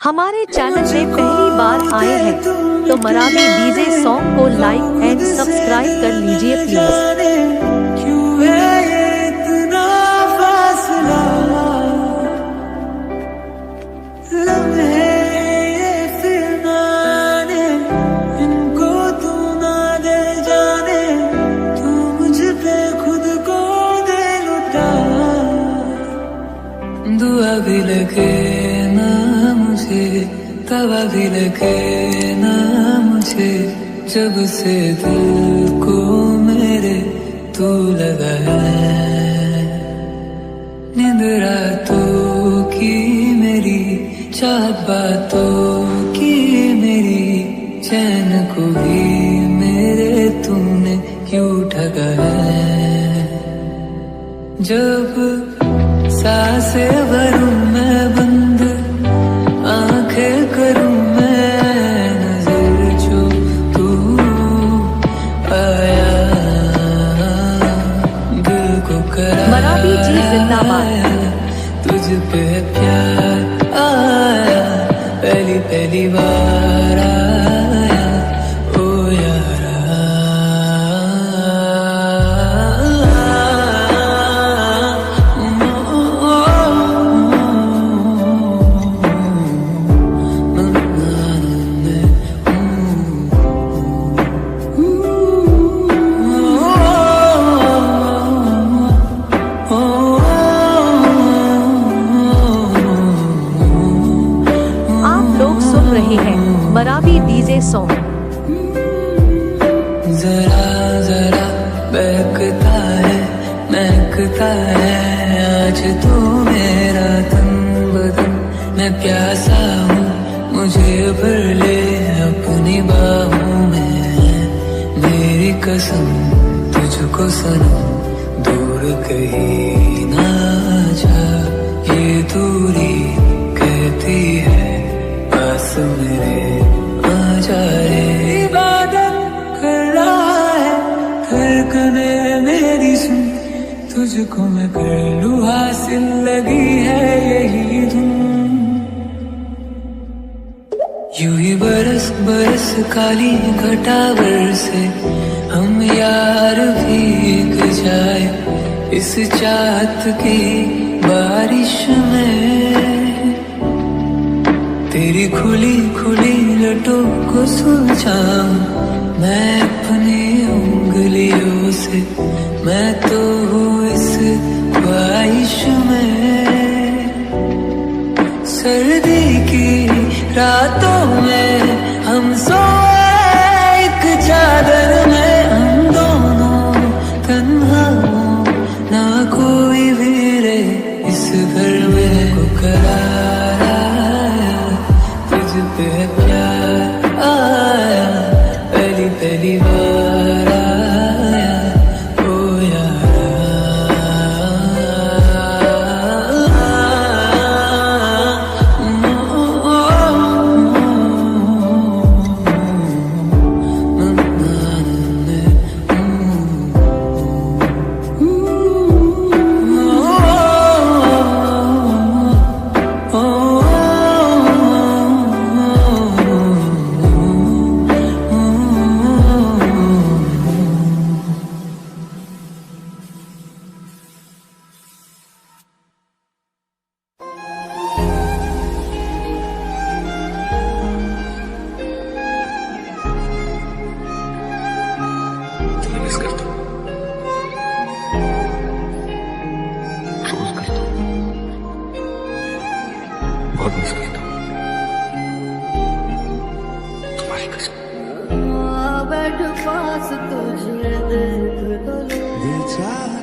हमारे चैनल में पहली बार आए हैं तो मराठी डीजे सॉन्ग को लाइक एंड सब्सक्राइब कर लीजिए प्लीज। क्यों है ये इतना फासला, लम्हे ये फिरनाने, इनको तू ना दे जाने, तू मुझ पे खुद को दे लुटा। दुआ भी लगे ना मुझे, तवा भी लगे ना मुझे, जब से दिल को मेरे तू लगा है। नींद रातों की मेरी, चाहत बातों की मेरी, चैन को भी मेरे तूने क्यों ठगा है। जब सांसें भरूं मैं बंद, आंखें करूं मैं नजर, जो तू आया दिल को मराठी जी जिंदाबाद। तुझ पे प्यार आया, पहली पहली बार आया ओ यारा। रहे हैं मराठी डीजे सॉन्ग। जरा जरा बहकता है, महकता है आज तो मेरा तन बदन। मैं प्यासा हूँ, मुझे भर ले अपनी बाहों में। मेरी कसम तुझको सनम, दूर कहीं ना जा। ये दूरी कहती है पास मेरे आ जाए। इबादत कर रहा है धड़कने मेरी, सुन तुझको मैं कर लूं हासिल, लगी है यही धुन। यूं ही बरस बरस काली घटावर से हम यार भीग जाए, इस चाहत की बारिश में। तेरी खुली खुली लटों को सुलझाऊं मैं अपनी उंगलियों से। मैं तो हूँ इस ख्वाहिश में। सर्दी की रातों में हम सोए एक चादर में, हम दोनों तन्हा ना कोई भी रे इस घर में। को करार आया, तुझ पे प्यार आया, पहली पहली बार आया ओ यारा। मिस करता हूँ, रोज करता हूँ, बहुत मिस करता हूँ तुम्हारी कसम। बैठ पास तुझे देख, दिल चाह